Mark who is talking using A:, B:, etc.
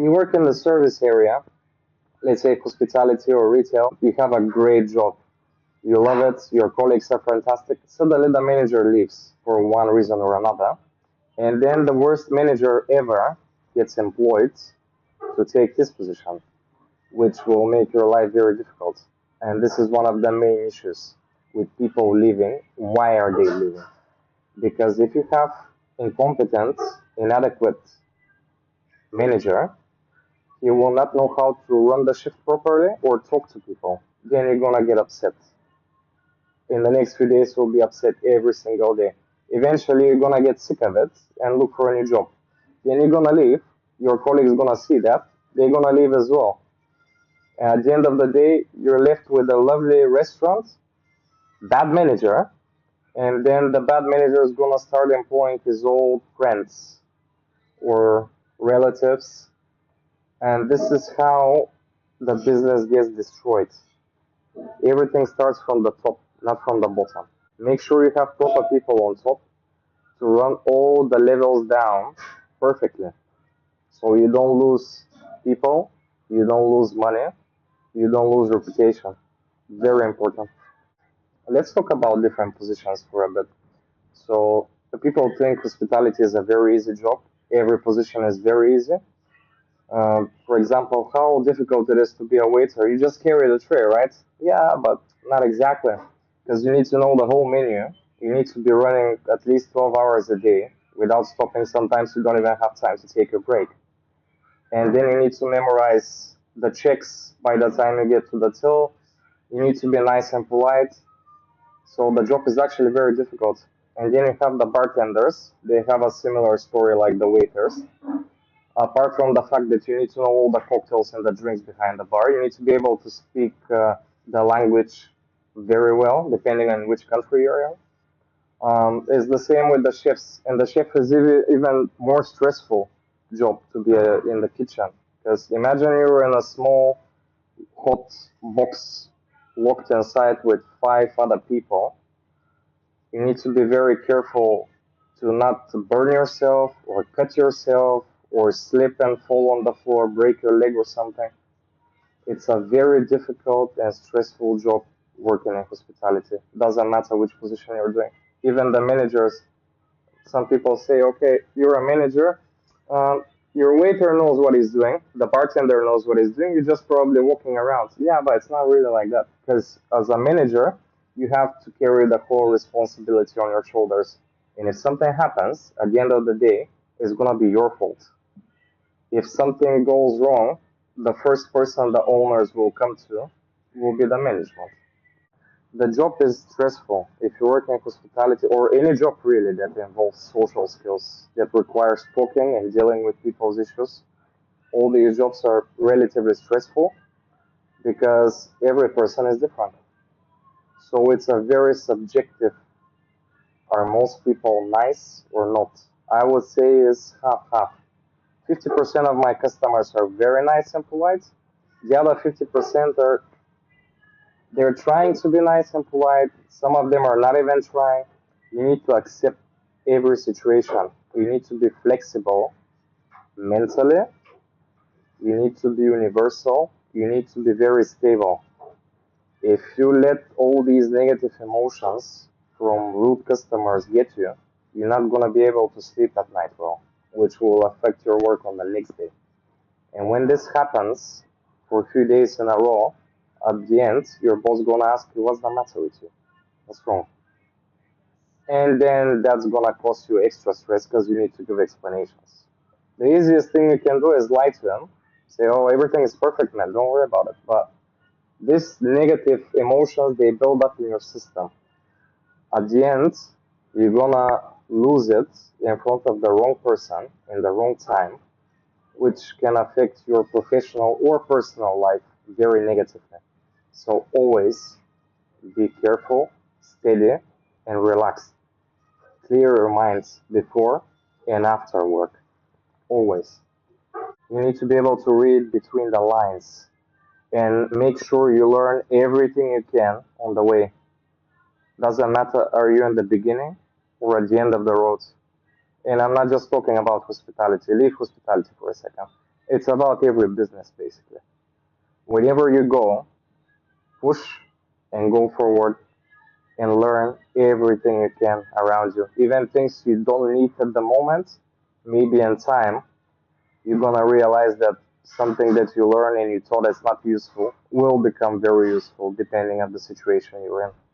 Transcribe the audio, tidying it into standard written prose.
A: You work in the service area, let's say hospitality or retail, you have a great job. You love it, your colleagues are fantastic. Suddenly the manager leaves for one reason or another. And then the worst manager ever gets employed to take his position, which will make your life very difficult. And this is one of the main issues with people leaving. Why are they leaving? Because if you have incompetent, inadequate manager, he will not know how to run the shift properly or talk to people. Then you're gonna get upset. In the next few days, you'll be upset every single day. Eventually, you're gonna get sick of it and look for a new job. Then you're gonna leave. Your colleagues gonna see that. They're gonna leave as well. At the end of the day, you're left with a lovely restaurant, bad manager, and then the bad manager is gonna start employing his old friends or relatives, and this is how the business gets destroyed. Everything starts from the top, not from the bottom. Make sure you have proper people on top to run all the levels down perfectly. So you don't lose people, you don't lose money, you don't lose reputation. Very important. Let's talk about different positions for a bit. So the people think hospitality is a very easy job. Every position is very easy. For example, how difficult it is to be a waiter. You just carry the tray, right? Yeah, but not exactly. Because you need to know the whole menu. You need to be running at least 12 hours a day without stopping. Sometimes you don't even have time to take a break. And then you need to memorize the checks by the time you get to the till. You need to be nice and polite. So the job is actually very difficult. And then you have the bartenders. They have a similar story like the waiters. Apart from the fact that you need to know all the cocktails and the drinks behind the bar, you need to be able to speak the language very well, depending on which country you're in. It's the same with the chefs, and the chef is even more stressful job to be in the kitchen. Because imagine you're in a small hot box locked inside with five other people. You need to be very careful to not burn yourself or cut yourself or slip and fall on the floor, break your leg or something. It's a very difficult and stressful job working in hospitality. Doesn't matter which position you're doing. Even the managers, some people say, okay, you're a manager, um, your waiter knows what he's doing, the bartender knows what he's doing, you're just probably walking around. Yeah, but it's not really like that. Because as a manager, you have to carry the whole responsibility on your shoulders. And if something happens, at the end of the day, it's going to be your fault. If something goes wrong, the first person the owners will come to will be the management. The job is stressful. If you work in hospitality or any job really that involves social skills, that requires talking and dealing with people's issues, all these jobs are relatively stressful because every person is different. So it's a very subjective. Are most people nice or not? I would say is half half. 50% of my customers are very nice and polite. The other 50% are they're trying to be nice and polite. Some of them are not even trying. You need to accept every situation. You need to be flexible mentally. You need to be universal. You need to be very stable. If you let all these negative emotions from rude customers get you, you're not going to be able to sleep at night well, which will affect your work on the next day. And when this happens for a few days in a row, at the end, your boss gonna ask you, what's the matter with you? What's wrong? And then that's gonna cost you extra stress because you need to give explanations. The easiest thing you can do is lie to them. Say, oh, everything is perfect, man. Don't worry about it. But these negative emotions, they build up in your system. At the end, you're gonna lose it in front of the wrong person in the wrong time, which can affect your professional or personal life very negatively. So always be careful, steady, and relaxed. Clear your minds before and after work. Always. You need to be able to read between the lines and make sure you learn everything you can on the way. Doesn't matter are you in the beginning or at the end of the road. And I'm not just talking about hospitality. Leave hospitality for a second. It's about every business basically. Wherever you go, push and go forward and learn everything you can around you. Even things you don't need at the moment, maybe in time, you're gonna realize that something that you learn and you thought it's not useful will become very useful depending on the situation you're in.